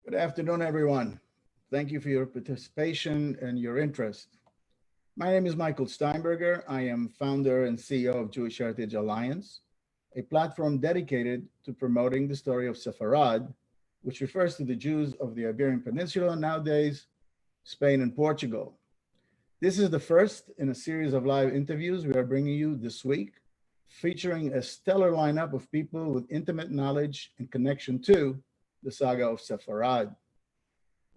Good afternoon, everyone. Thank you for your participation and your interest. My name is Michael Steinberger. I am founder and CEO of Jewish Heritage Alliance, a platform dedicated to promoting the story of Sefarad, which refers to the Jews of the Iberian Peninsula, nowadays Spain and Portugal. This is the first in a series of live interviews we are bringing you this week, featuring a stellar lineup of people with intimate knowledge and connection to the saga of Sefarad.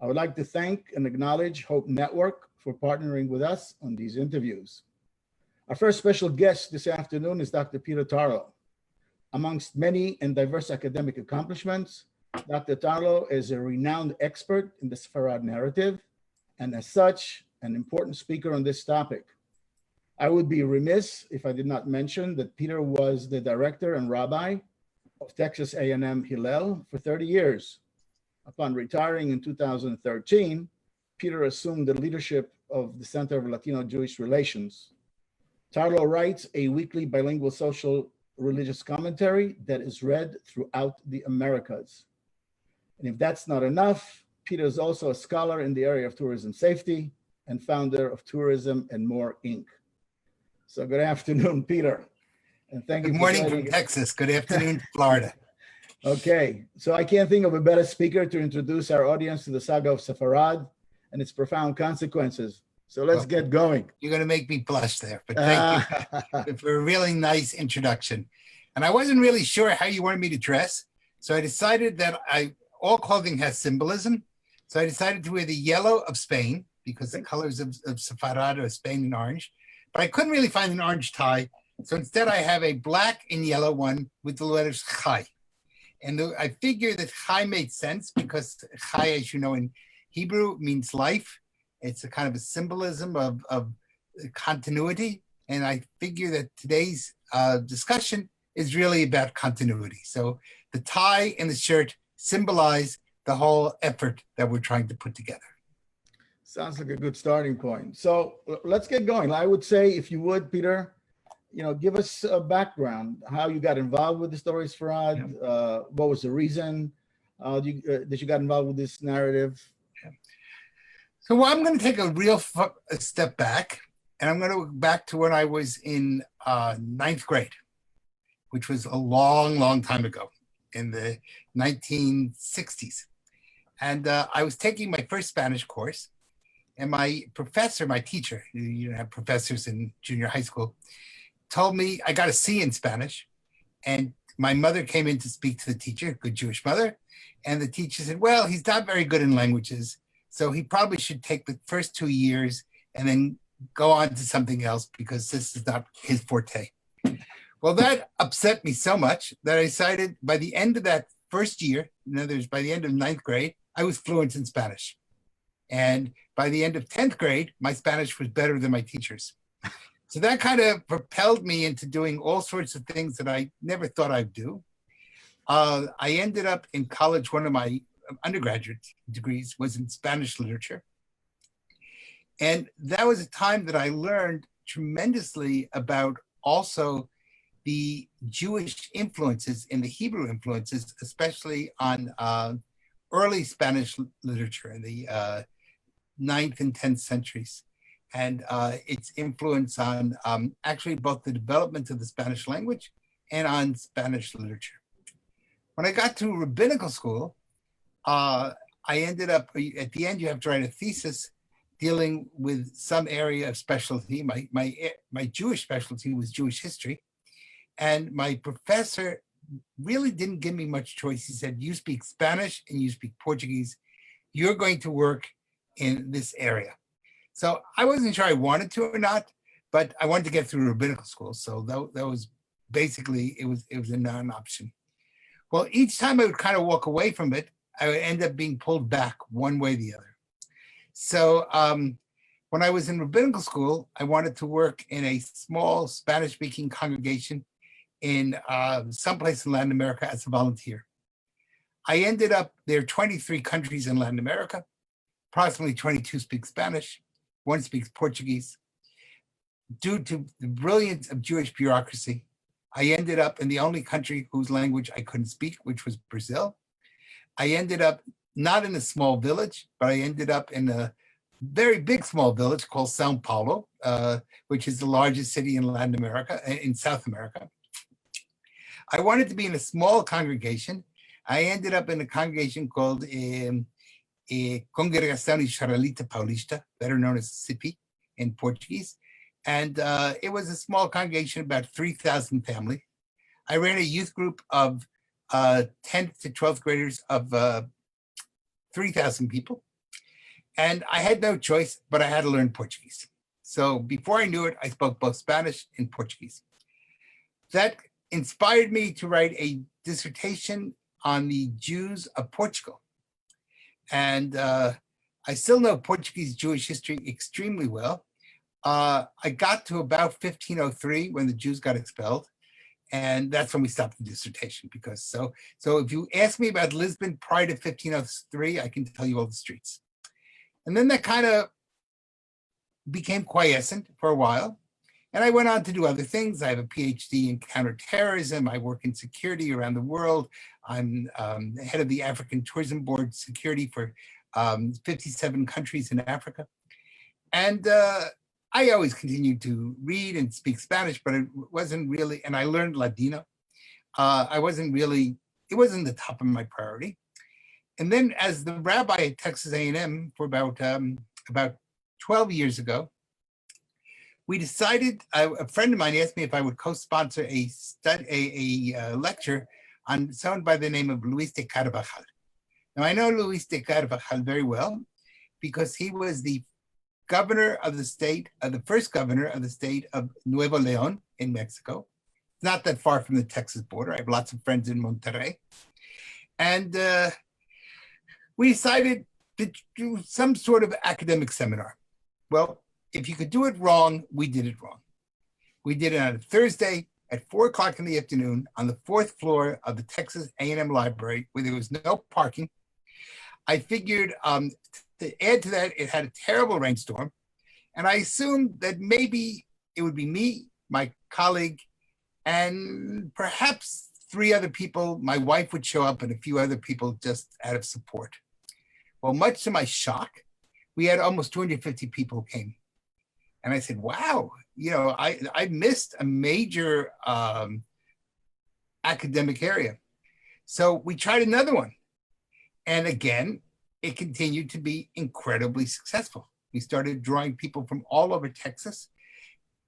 I would like to thank and acknowledge Hope Network for partnering with us on these interviews. Our first special guest this afternoon is Dr. Peter Tarlow. Amongst many and diverse academic accomplishments, Dr. Tarlow is a renowned expert in the Sefarad narrative, and as such, an important speaker on this topic. I would be remiss if I did not mention that Peter was the director and rabbi of Texas A&M Hillel for 30 years. Upon retiring in 2013, Peter assumed the leadership of the Center of Latino Jewish Relations. Tallow writes a weekly bilingual social religious commentary that is read throughout the Americas. And if that's not enough, Peter is also a scholar in the area of tourism safety and founder of Tourism and More, Inc. So good afternoon, Peter. And thank you. Good morning from Texas. Good afternoon, Florida. Okay, so I can't think of a better speaker to introduce our audience to the saga of Sefarad and its profound consequences. So let's get going. You're going to make me blush there, but thank you for a really nice introduction. And I wasn't really sure how you wanted me to dress, so I decided that all clothing has symbolism. So I decided to wear the yellow of Spain because the colors of Sefarad are Spain and orange, but I couldn't really find an orange tie. So instead I have a black and yellow one with the letters Chai. And I figure that Chai made sense because Chai, as you know, in Hebrew means life. It's a kind of a symbolism of continuity. And I figure that today's discussion is really about continuity. So the tie and the shirt symbolize the whole effort that we're trying to put together. Sounds like a good starting point. So let's get going. I would say, if you would, Peter, give us a background, how you got involved with the story of Sefarad, what was the reason that you got involved with this narrative? Yeah. So I'm going to take a step back, and I'm going to go back to when I was in ninth grade, which was a long, long time ago in the 1960s. And I was taking my first Spanish course, and my professor, my teacher, you don't have professors in junior high school, told me I got a C in Spanish. And my mother came in to speak to the teacher, good Jewish mother. And the teacher said, well, he's not very good in languages, so he probably should take the first 2 years and then go on to something else because this is not his forte. Well, that upset me so much that I decided by the end of that first year, in other words, by the end of ninth grade, I was fluent in Spanish. And by the end of 10th grade, my Spanish was better than my teacher's. So that kind of propelled me into doing all sorts of things that I never thought I'd do. I ended up in college, one of my undergraduate degrees was in Spanish literature. And that was a time that I learned tremendously about also the Jewish influences and the Hebrew influences, especially on early Spanish literature in the 9th and 10th centuries. And its influence on actually both the development of the Spanish language and on Spanish literature. When I got to rabbinical school, I ended up, at the end you have to write a thesis dealing with some area of specialty. My Jewish specialty was Jewish history. And my professor really didn't give me much choice. He said, you speak Spanish and you speak Portuguese. You're going to work in this area. So I wasn't sure I wanted to or not, but I wanted to get through rabbinical school. So that was basically, it was a non-option. Well, each time I would kind of walk away from it, I would end up being pulled back one way or the other. So when I was in rabbinical school, I wanted to work in a small Spanish-speaking congregation in someplace in Latin America as a volunteer. I ended up, there are 23 countries in Latin America, approximately 22 speak Spanish. One speaks Portuguese. Due to the brilliance of Jewish bureaucracy, I ended up in the only country whose language I couldn't speak, which was Brazil. I ended up not in a small village, but I ended up in a very big small village called Sao Paulo, which is the largest city in Latin America, in South America. I wanted to be in a small congregation. I ended up in a congregation called Congregação Israelita Paulista, better known as CIPI in Portuguese. And it was a small congregation, about 3,000 families. I ran a youth group of 10th to 12th graders of 3,000 people. And I had no choice, but I had to learn Portuguese. So before I knew it, I spoke both Spanish and Portuguese. That inspired me to write a dissertation on the Jews of Portugal. And I still know Portuguese Jewish history extremely well. I got to about 1503 when the Jews got expelled. And that's when we stopped the dissertation, because so if you ask me about Lisbon prior to 1503, I can tell you all the streets. And then that kind of became quiescent for a while. And I went on to do other things. I have a Ph.D. in counterterrorism. I work in security around the world. I'm head of the African Tourism Board security for 57 countries in Africa. And I always continued to read and speak Spanish, but it wasn't really, and I learned Latino. It wasn't the top of my priority. And then as the rabbi at Texas A&M for about 12 years ago, we decided, a friend of mine asked me if I would co-sponsor a lecture on someone by the name of Luis de Carvajal. Now I know Luis de Carvajal very well because he was the governor of the state, the first governor of the state of Nuevo León in Mexico. It's not that far from the Texas border. I have lots of friends in Monterrey. And we decided to do some sort of academic seminar. Well, if you could do it wrong, we did it wrong. We did it on a Thursday at 4 o'clock in the afternoon on the 4th floor of the Texas A&M library where there was no parking. I figured to add to that, it had a terrible rainstorm. And I assumed that maybe it would be me, my colleague, and perhaps 3 other people. My wife would show up and a few other people just out of support. Well, much to my shock, we had almost 250 people who came. And I said, wow, I missed a major academic area. So we tried another one. And again, it continued to be incredibly successful. We started drawing people from all over Texas.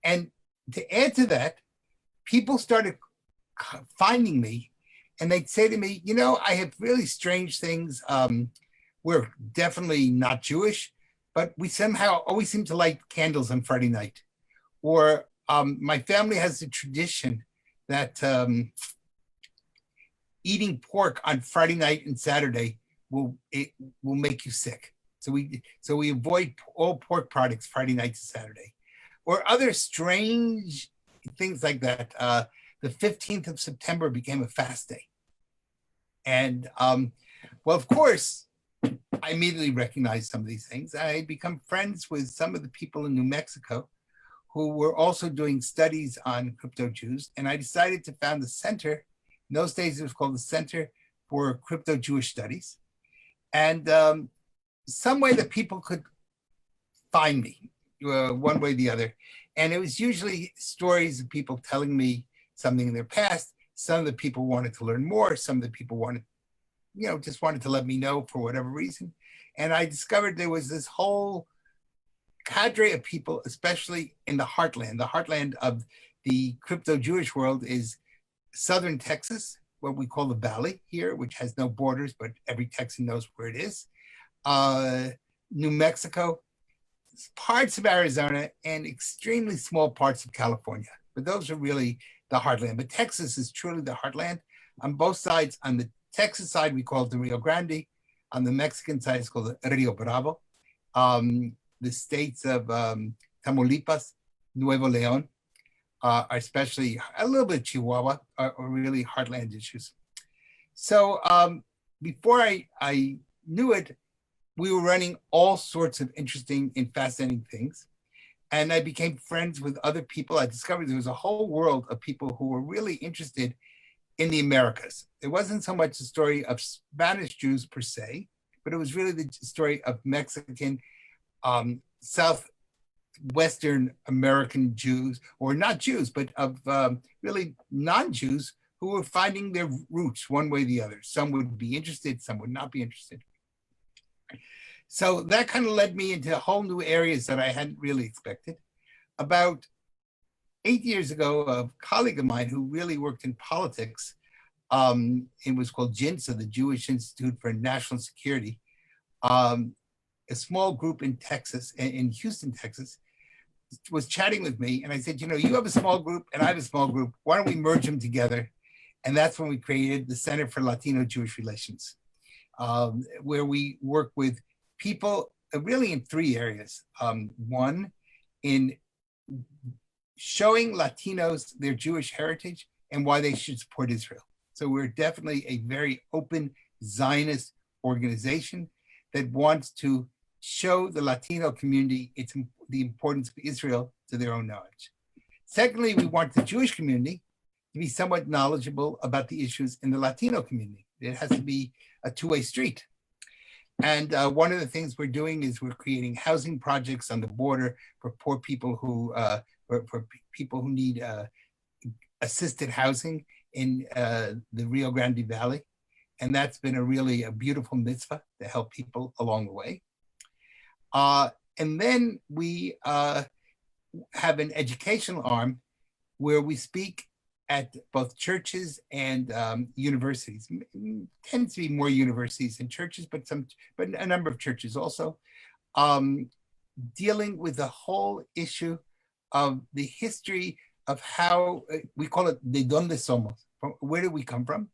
And to add to that, people started finding me and they'd say to me, I have really strange things. We're definitely not Jewish, but we somehow always seem to light candles on Friday night. Or my family has a tradition that eating pork on Friday night and Saturday will make you sick. So we avoid all pork products Friday night to Saturday. Or other strange things like that. The 15th of September became a fast day. And well, of course, I immediately recognized some of these things. I had become friends with some of the people in New Mexico who were also doing studies on crypto Jews. And I decided to found the center. In those days, it was called the Center for Crypto Jewish Studies. And some way that people could find me one way or the other. And it was usually stories of people telling me something in their past. Some of the people wanted to learn more. Some of the people wanted, just wanted to let me know for whatever reason. And I discovered there was this whole cadre of people, especially in the heartland. The heartland of the crypto Jewish world is Southern Texas, what we call the Valley here, which has no borders, but every Texan knows where it is. New Mexico, parts of Arizona, and extremely small parts of California. But those are really the heartland. But Texas is truly the heartland on both sides. On the Texas side, we call it the Rio Grande. On the Mexican side, it's called the Rio Bravo. The states of Tamaulipas, Nuevo León, especially a little bit Chihuahua, are really heartland issues. So before I knew it, we were running all sorts of interesting and fascinating things. And I became friends with other people. I discovered there was a whole world of people who were really interested in the Americas. It wasn't so much the story of Spanish Jews per se, but it was really the story of Mexican, Southwestern American Jews, or not Jews, but of really non-Jews who were finding their roots one way or the other. Some would be interested, some would not be interested. So that kind of led me into whole new areas that I hadn't really expected. About 8 years ago, a colleague of mine who really worked in politics, it was called JINSA, the Jewish Institute for National Security, a small group in Texas, in Houston, Texas, was chatting with me. And I said, you have a small group and I have a small group. Why don't we merge them together? And that's when we created the Center for Latino-Jewish Relations, where we work with people really in three areas. One, in showing Latinos their Jewish heritage and why they should support Israel. So we're definitely a very open Zionist organization that wants to show the Latino community the importance of Israel to their own knowledge. Secondly, we want the Jewish community to be somewhat knowledgeable about the issues in the Latino community. It has to be a two-way street. And one of the things we're doing is we're creating housing projects on the border for poor people who need assisted housing in the Rio Grande Valley. And that's been a beautiful mitzvah to help people along the way. And then we have an educational arm where we speak at both churches and universities. It tends to be more universities than churches, but a number of churches also, dealing with the whole issue of the history of how we call it de donde somos, where did we come from?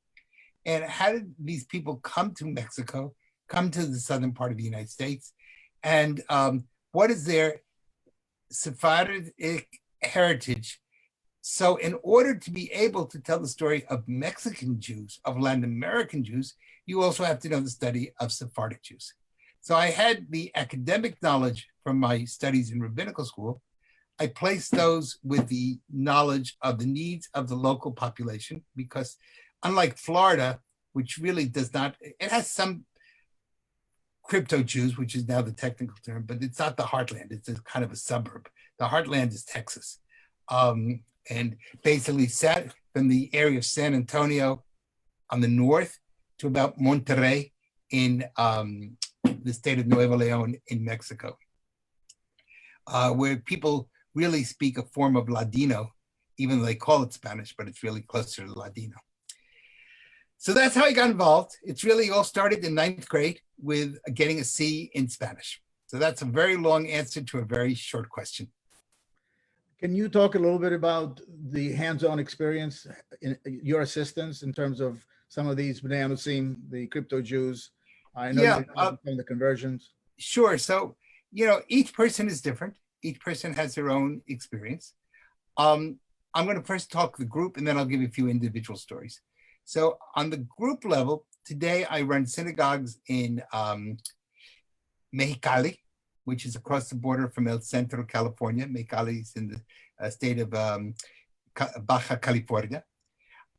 And how did these people come to Mexico, come to the southern part of the United States? And what is their Sephardic heritage? So in order to be able to tell the story of Mexican Jews, of Latin American Jews, you also have to know the study of Sephardic Jews. So I had the academic knowledge from my studies in rabbinical school. I placed those with the knowledge of the needs of the local population, because unlike Florida, which really does not, it has some crypto Jews, which is now the technical term, but it's not the heartland. It's a kind of a suburb. The heartland is Texas. And basically sat from the area of San Antonio on the north to about Monterrey in the state of Nuevo León in Mexico, where people really speak a form of Ladino, even though they call it Spanish, but it's really closer to Ladino. So that's how I got involved. It's really all started in 9th grade with getting a C in Spanish. So that's a very long answer to a very short question. Can you talk a little bit about the hands-on experience, in your assistance in terms of some of these Bnei Anusim, the crypto Jews? I know you did the conversions. Sure. So, each person is different. Each person has their own experience. I'm going to first talk the group, and then I'll give you a few individual stories. So on the group level, today I run synagogues in Mexicali, which is across the border from El Centro, California. Mexicali is in the state of Baja California.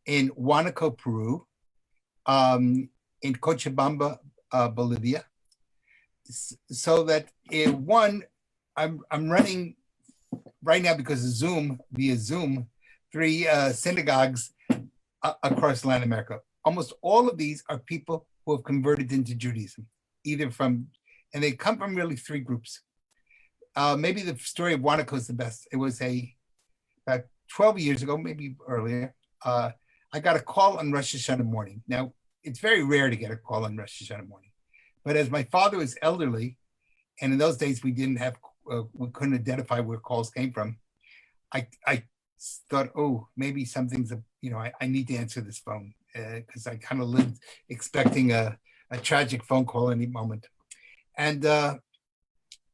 In Huánuco, Peru. In Cochabamba, Bolivia. So that I'm running right now because of via Zoom, 3 synagogues across Latin America. Almost all of these are people who have converted into Judaism, and they come from really 3 groups. Maybe the story of Huánuco is the best. It was about 12 years ago, maybe earlier. I got a call on Rosh Hashanah morning. Now, it's very rare to get a call on Rosh Hashanah morning. But as my father was elderly, and in those days we we couldn't identify where calls came from, I thought, maybe something's, I need to answer this phone, because I kind of lived expecting a tragic phone call any moment. And I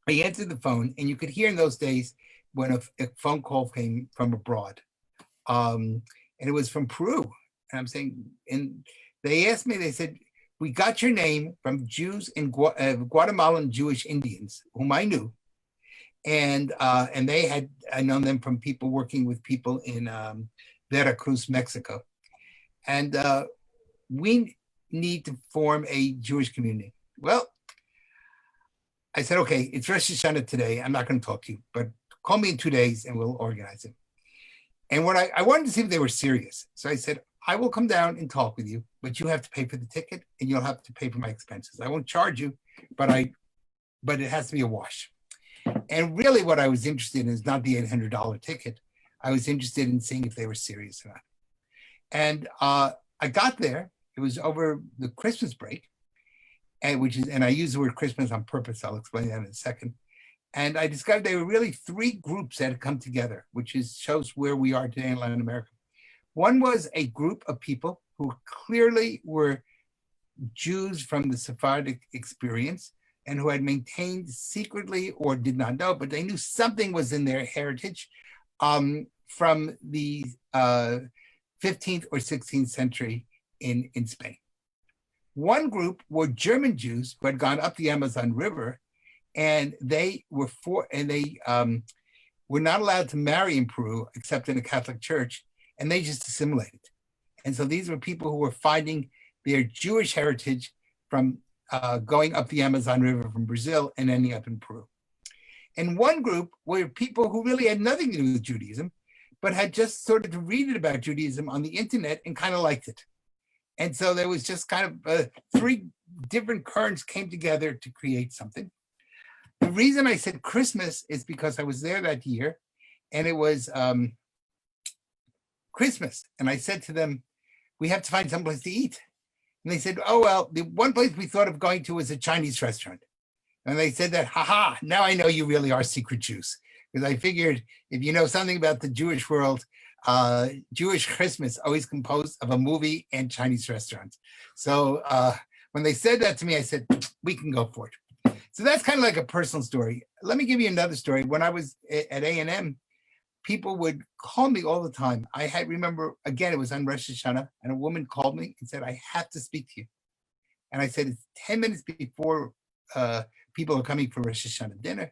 answered the phone, and you could hear in those days when a phone call came from abroad. And it was from Peru. And I'm saying, and they asked me, they said, we got your name from Jews in Guatemalan Jewish Indians, whom I knew. And they had, I known them from people working with people in Veracruz, Mexico. And we need to form a Jewish community. well, I said, okay, it's Rosh Hashanah today. I'm not going to talk to you, but call me in 2 days and we'll organize it. And what I wanted to see if they were serious. So I said, I will come down and talk with you, but you have to pay for the ticket and you'll have to pay for my expenses. I won't charge you, but it has to be a wash. And really what I was interested in is not the $800 ticket. I was interested in seeing if they were serious or not. And I got there. It was over the Christmas break, and I use the word Christmas on purpose. I'll explain that in a second. And I discovered there were really three groups that had come together, which shows where we are today in Latin America. One was a group of people who clearly were Jews from the Sephardic experience and who had maintained secretly or did not know, but they knew something was in their heritage from the 15th or 16th century in Spain. One group were German Jews who had gone up the Amazon River, and they were were not allowed to marry in Peru except in a Catholic church, and they just assimilated. And so these were people who were finding their Jewish heritage from going up the Amazon River from Brazil and ending up in Peru. And one group were people who really had nothing to do with Judaism, but had just started to read it about Judaism on the internet and kind of liked it. And so there was just kind of three different currents came together to create something. The reason I said Christmas is because I was there that year and it was Christmas. And I said to them, we have to find someplace to eat. And they said, oh, well, the one place we thought of going to was a Chinese restaurant. And they said that, haha, now I know you really are secret Jews. Because I figured if you know something about the Jewish world, Jewish Christmas always composed of a movie and Chinese restaurants. So when they said that to me, I said, we can go for it. So that's kind of like a personal story. Let me give you another story. When I was at A&M, people would call me all the time. Remember, again, it was on Rosh Hashanah, and a woman called me and said, I have to speak to you. And I said, it's 10 minutes before people are coming for Rosh Hashanah dinner,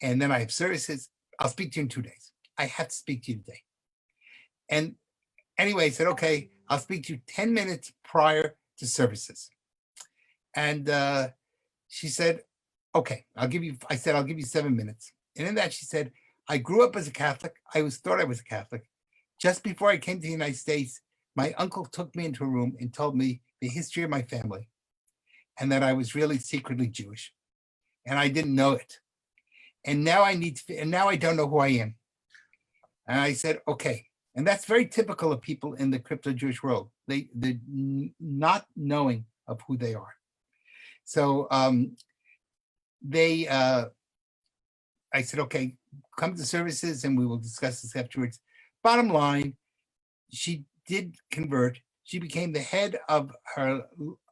and then I have services. I'll speak to you in 2 days. I have to speak to you today. And anyway, I said, okay, I'll speak to you 10 minutes prior to services. And she said, okay, I'll give you 7 minutes. And in that she said, I grew up as a Catholic. I thought I was a Catholic. Just before I came to the United States, my uncle took me into a room and told me the history of my family and that I was really secretly Jewish. And I didn't know it. And now I don't know who I am. And I said, okay. And that's very typical of people in the crypto-Jewish world. The not knowing of who they are. So I said, okay, come to services and we will discuss this afterwards. Bottom line, she did convert. She became the head of her,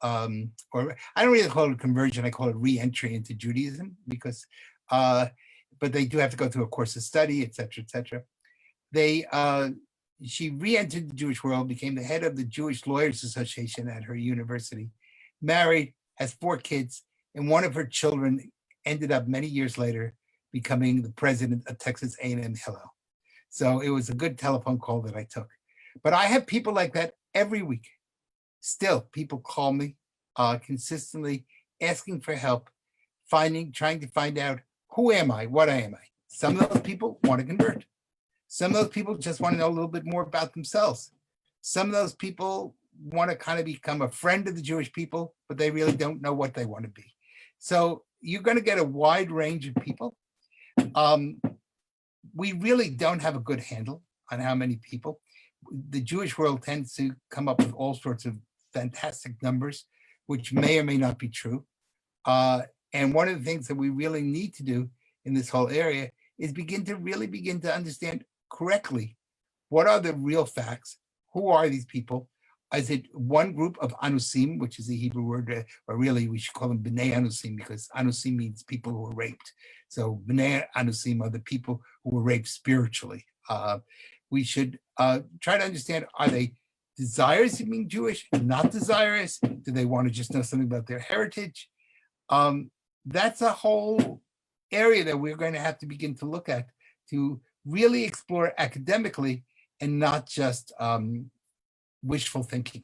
or I don't really call it conversion, I call it re-entry into Judaism because, but they do have to go through a course of study, et cetera, et cetera. She re-entered the Jewish world, became the head of the Jewish Lawyers Association at her university, married, has 4 kids, and one of her children ended up many years later becoming the president of Texas A&M Hillel. So it was a good telephone call that I took. But I have people like that every week. Still, people call me consistently asking for help, trying to find out who am I, what am I. Some of those people want to convert. Some of those people just want to know a little bit more about themselves. Some of those people want to kind of become a friend of the Jewish people, but they really don't know what they want to be. So you're going to get a wide range of people. We really don't have a good handle on how many people. The Jewish world tends to come up with all sorts of fantastic numbers, which may or may not be true. And one of the things that we really need to do in this whole area is begin to understand correctly what are the real facts, who are these people. Is it one group of anusim, which is a Hebrew word, or really we should call them b'nei anusim, because anusim means people who were raped. So b'nei anusim are the people who were raped spiritually. We should try to understand, are they desirous of being Jewish, not desirous? Do they want to just know something about their heritage? That's a whole area that we're going to have to begin to look at to really explore academically and not just wishful thinking.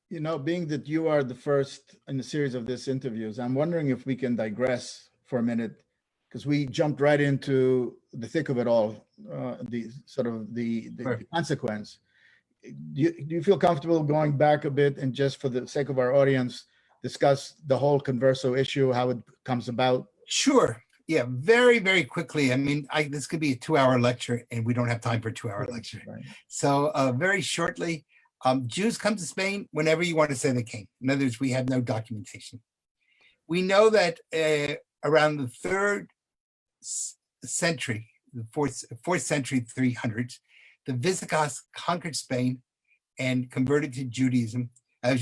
You know, being that you are the first in the series of these interviews, I'm wondering if we can digress for a minute, because we jumped right into the thick of it all, the sort of Sure. the consequence. Do you feel comfortable going back a bit and just for the sake of our audience, discuss the whole converso issue, how it comes about? Sure. Yeah, very, very quickly. I mean, this could be a 2-hour lecture, and we don't have time for a 2-hour lecture. Right. So very shortly, Jews come to Spain whenever you want to say they came. In other words, we have no documentation. We know that around the 3rd century, the 4th century, 300s, the Visigoths conquered Spain and converted to Judaism,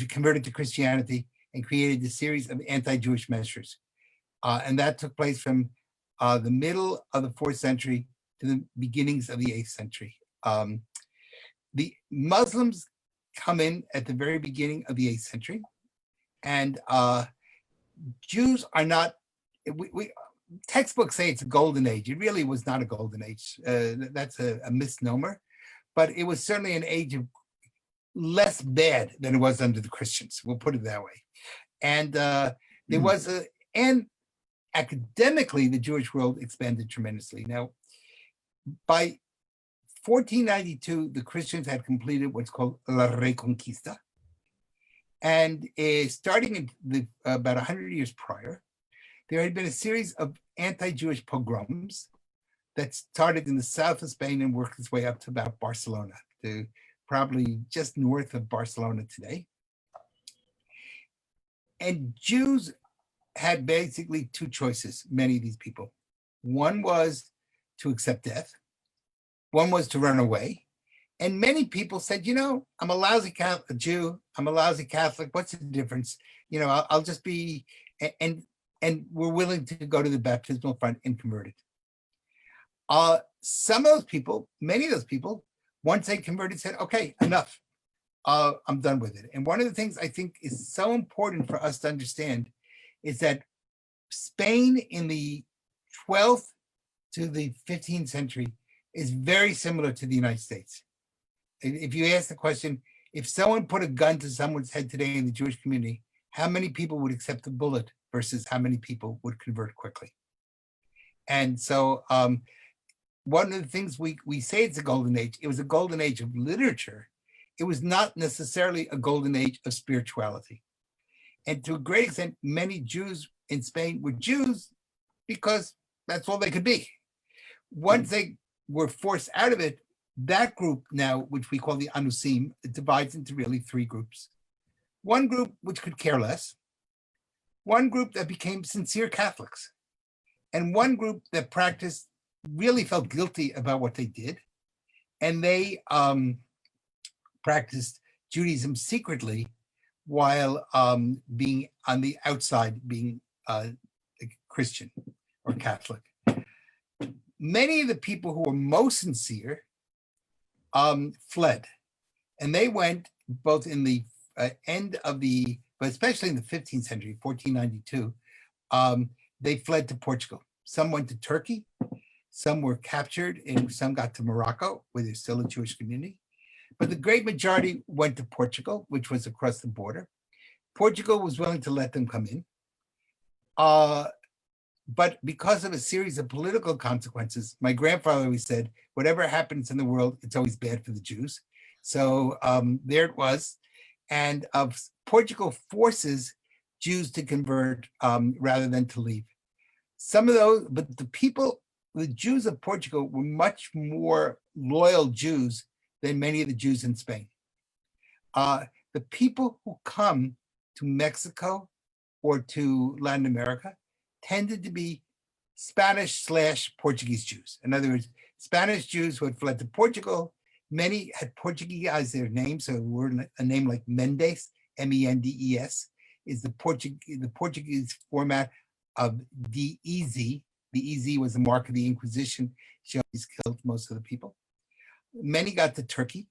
converted to Christianity, and created a series of anti-Jewish measures. And that took place from the middle of the 4th century to the beginnings of the 8th century. The Muslims come in at the very beginning of the 8th century, and Jews are not, textbooks say it's a golden age. It really was not a golden age. That's a misnomer, but it was certainly an age of less bad than it was under the Christians. We'll put it that way. And there was and academically, the Jewish world expanded tremendously. Now, by 1492, the Christians had completed what's called La Reconquista. And starting in about 100 years prior, there had been a series of anti-Jewish pogroms that started in the south of Spain and worked its way up to about Barcelona, to probably just north of Barcelona today. And Jews had basically 2 choices, many of these people. One was to accept death. One was to run away. And many people said, you know, I'm a lousy Jew. I'm a lousy Catholic. What's the difference? You know, I'll just be, and we're willing to go to the baptismal font and convert it. Some of those people, many of those people, once they converted, said, okay, enough. I'm done with it. And one of the things I think is so important for us to understand is that Spain in the 12th to the 15th century is very similar to the United States. If you ask the question, if someone put a gun to someone's head today in the Jewish community, how many people would accept the bullet versus how many people would convert quickly? And so one of the things we say it's a golden age, it was a golden age of literature. It was not necessarily a golden age of spirituality. And to a great extent, many Jews in Spain were Jews because that's all they could be. Once they were forced out of it, that group now, which we call the Anusim, it divides into really 3 groups. One group which could care less, one group that became sincere Catholics, and one group that practiced, really felt guilty about what they did, and they practiced Judaism secretly while being on the outside, being Christian or Catholic. Many of the people who were most sincere fled, and they went both in the end of the, but especially in the 15th century, 1492, they fled to Portugal. Some went to Turkey, some were captured, and some got to Morocco, where there's still a Jewish community. But the great majority went to Portugal, which was across the border. Portugal was willing to let them come in. But because of a series of political consequences, my grandfather always said, whatever happens in the world, it's always bad for the Jews. So there it was. And Portugal forces Jews to convert rather than to leave. Some of those, but the Jews of Portugal were much more loyal Jews than many of the Jews in Spain. The people who come to Mexico or to Latin America tended to be Spanish/Portuguese Jews. In other words, Spanish Jews who had fled to Portugal, many had Portuguesized their names. So a name like Mendes, M-E-N-D-E-S, is the Portuguese format of DEZ. The EZ was the mark of the Inquisition. She always killed most of the people. Many got to Turkey.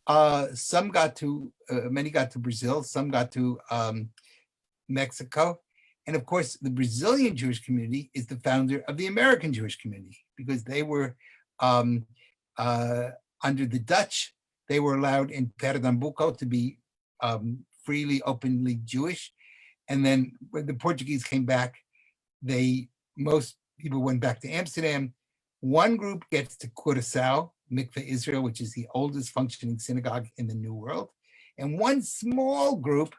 Many got to Brazil. Some got to Mexico. And of course, the Brazilian Jewish community is the founder of the American Jewish community, because they were under the Dutch. They were allowed in Pernambuco to be freely, openly Jewish. And then when the Portuguese came back, most people went back to Amsterdam. One group gets to Curaçao, Mikveh Israel, which is the oldest functioning synagogue in the New World. And one small group,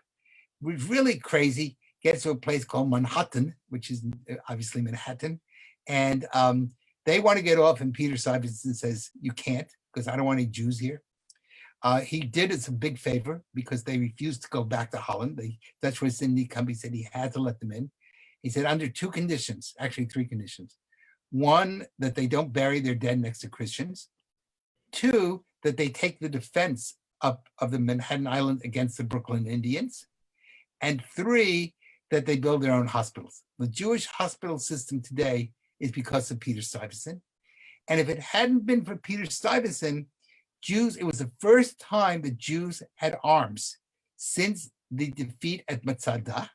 which was really crazy, gets to a place called Manhattan, which is obviously Manhattan. And they want to get off, and Peter Stuyvesant says, you can't, because I don't want any Jews here. He did us a big favor because they refused to go back to Holland. The Dutch West India Company said he had to let them in. He said under two conditions, actually three conditions. One, that they don't bury their dead next to Christians. Two, that they take the defense of the Manhattan Island against the Brooklyn Indians. And three, that they build their own hospitals. The Jewish hospital system today is because of Peter Stuyvesant. And if it hadn't been for Peter Stuyvesant, it was the first time that Jews had arms since the defeat at Masada.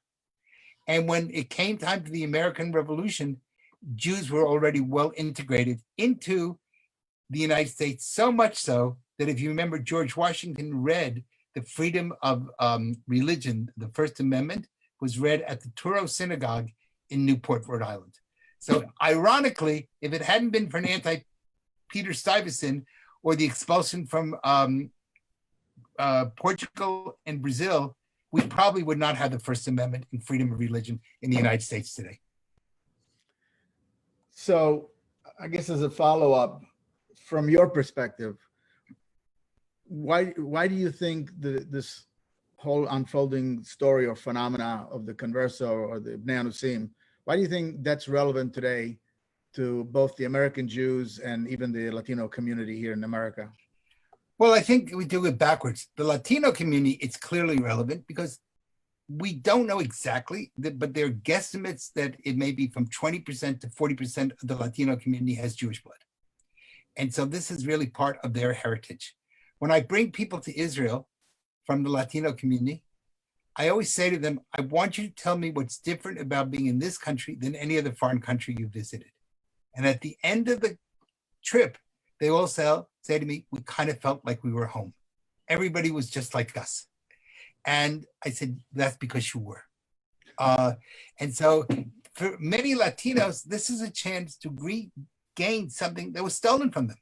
And when it came time for the American Revolution, Jews were already well integrated into the United States, so much so that if you remember, George Washington read the freedom of religion, the First Amendment, was read at the Touro Synagogue in Newport, Rhode Island. So ironically, if it hadn't been for an anti-Peter Stuyvesant or the expulsion from Portugal and Brazil, we probably would not have the First Amendment and freedom of religion in the United States today. So I guess as a follow-up, from your perspective, why do you think this whole unfolding story or phenomena of the Converso or the Bnei Anusim, why do you think that's relevant today to both the American Jews and even the Latino community here in America? Well, I think we do it backwards. The Latino community, it's clearly relevant because we don't know exactly, but there are guesstimates that it may be from 20% to 40% of the Latino community has Jewish blood. And so this is really part of their heritage. When I bring people to Israel from the Latino community, I always say to them, I want you to tell me what's different about being in this country than any other foreign country you visited. And at the end of the trip, they all say to me, we kind of felt like we were home. Everybody was just like us. And I said, that's because you were. And so for many Latinos, this is a chance to regain something that was stolen from them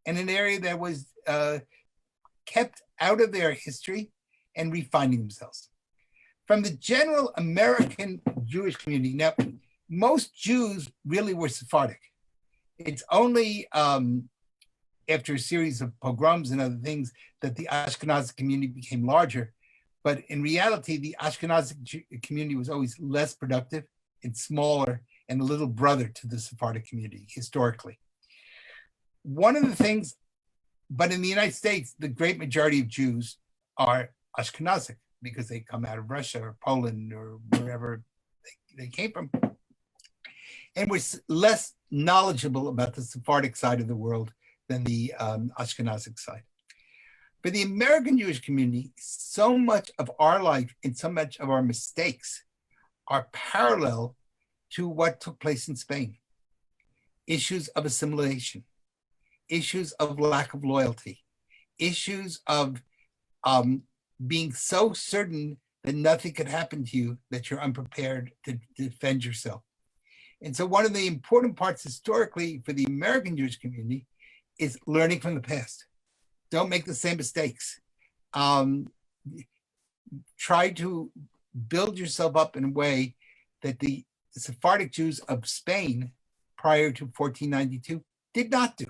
in an area that was kept out of their history and refinding themselves. From the general American Jewish community, now, most Jews really were Sephardic. It's only after a series of pogroms and other things that the Ashkenazi community became larger. But in reality, the Ashkenazi community was always less productive and smaller and a little brother to the Sephardic community historically. One of the things, but in the United States, the great majority of Jews are Ashkenazic because they come out of Russia or Poland or wherever they came from. And we're less knowledgeable about the Sephardic side of the world than the Ashkenazic side. For the American Jewish community, so much of our life and so much of our mistakes are parallel to what took place in Spain. Issues of assimilation, issues of lack of loyalty, issues of being so certain that nothing could happen to you that you're unprepared to defend yourself. And so one of the important parts historically for the American Jewish community is learning from the past. Don't make the same mistakes. Try to build yourself up in a way that the Sephardic Jews of Spain prior to 1492 did not do.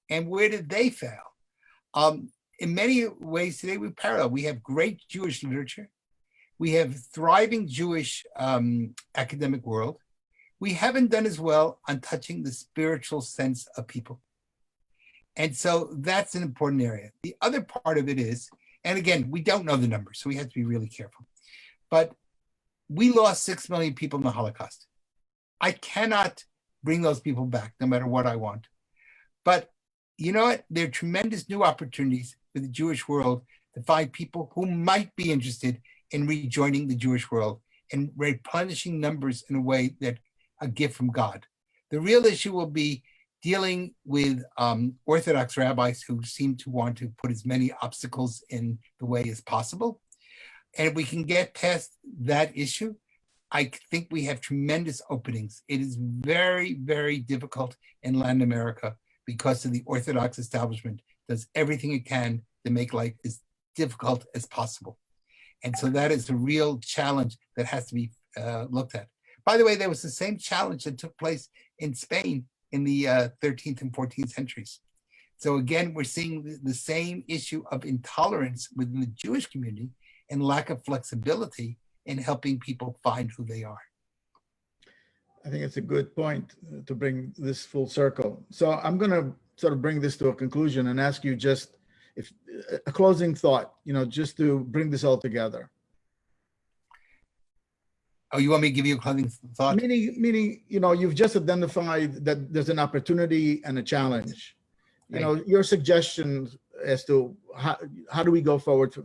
And where did they fail? In many ways today we parallel. We have great Jewish literature. We have thriving Jewish academic world. We haven't done as well on touching the spiritual sense of people. And so that's an important area. The other part of it is, and again, we don't know the numbers, so we have to be really careful. But we lost 6 million people in the Holocaust. I cannot bring those people back, no matter what I want. But you know what? There are tremendous new opportunities for the Jewish world to find people who might be interested in rejoining the Jewish world and replenishing numbers in a way that a gift from God. The real issue will be dealing with Orthodox rabbis who seem to want to put as many obstacles in the way as possible. And if we can get past that issue, I think we have tremendous openings. It is very, very difficult in Latin America because of the Orthodox establishment does everything it can to make life as difficult as possible. And so that is a real challenge that has to be looked at. By the way, there was the same challenge that took place in Spain in the 13th and 14th centuries. So again, we're seeing the same issue of intolerance within the Jewish community and lack of flexibility in helping people find who they are. I think it's a good point to bring this full circle. So I'm going to sort of bring this to a conclusion and ask you just if a closing thought, just to bring this all together. Oh, you want me to give you a closing thought? Meaning, you've just identified that there's an opportunity and a challenge. Your suggestions as to how do we go forward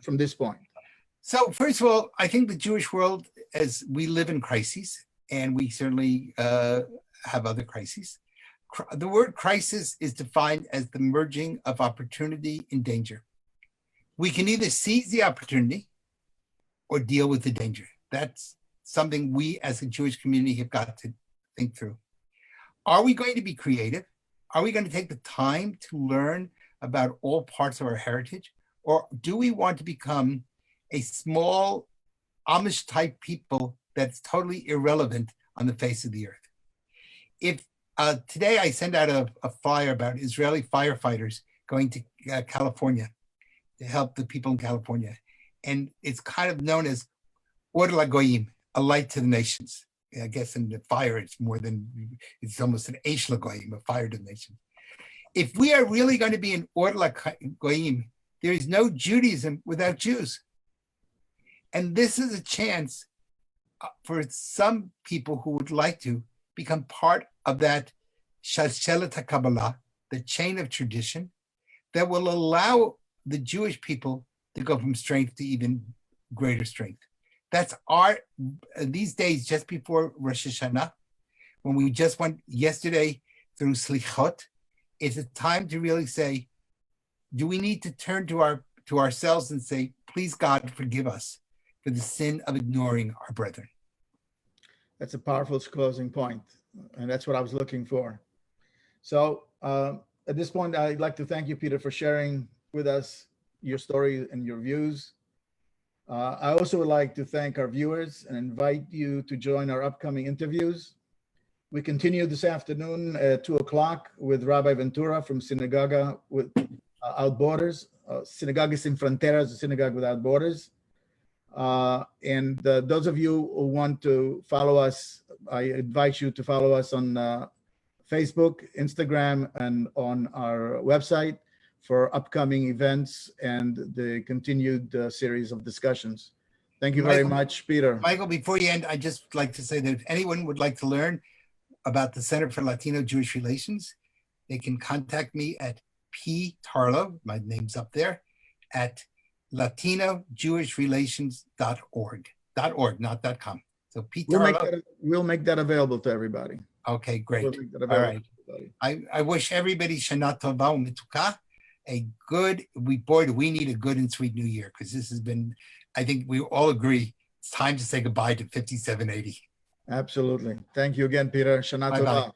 from this point? So first of all, I think the Jewish world, as we live in crises, and we certainly have other crises. The word crisis is defined as the merging of opportunity and danger. We can either seize the opportunity or deal with the danger. That's something we as a Jewish community have got to think through. Are we going to be creative? Are we going to take the time to learn about all parts of our heritage? Or do we want to become a small Amish type people that's totally irrelevant on the face of the earth? If today I send out a flyer about Israeli firefighters going to California to help the people in California. And it's kind of known as Or LaGoyim, a light to the nations. I guess in the fire, it's almost an Eish LaGoyim, a fire to the nations. If we are really going to be an Or LaGoyim, there is no Judaism without Jews. And this is a chance for some people who would like to become part of that Shalshelet HaKabbalah, the chain of tradition, that will allow the Jewish people to go from strength to even greater strength. That's these days, just before Rosh Hashanah, when we just went yesterday through Slichot, it's a time to really say, do we need to turn to ourselves and say, please God, forgive us for the sin of ignoring our brethren. That's a powerful closing point, and that's what I was looking for. So at this point, I'd like to thank you, Peter, for sharing with us your story and your views. I also would like to thank our viewers and invite you to join our upcoming interviews. We continue this afternoon at 2 o'clock with Rabbi Ventura from Synagoga Without Borders, Synagoga Sin Fronteras, a Synagogue Without Borders. And those of you who want to follow us, I invite you to follow us on Facebook, Instagram, and on our website for upcoming events and the continued series of discussions. Thank you very much, Peter. Michael, before you end, I'd just like to say that if anyone would like to learn about the Center for Latino-Jewish Relations, they can contact me at P. Tarlow, my name's up there, at LatinoJewishRelations.org. .org, not .com. So P. Tarlow. We'll make that available to everybody. Okay, great. We'll make that All right. everybody. I wish everybody Shana Tova u'Mituka, we need a good and sweet new year, because this has been, I think we all agree, it's time to say goodbye to 5780. Absolutely. Thank you again, Peter. Shana Tova.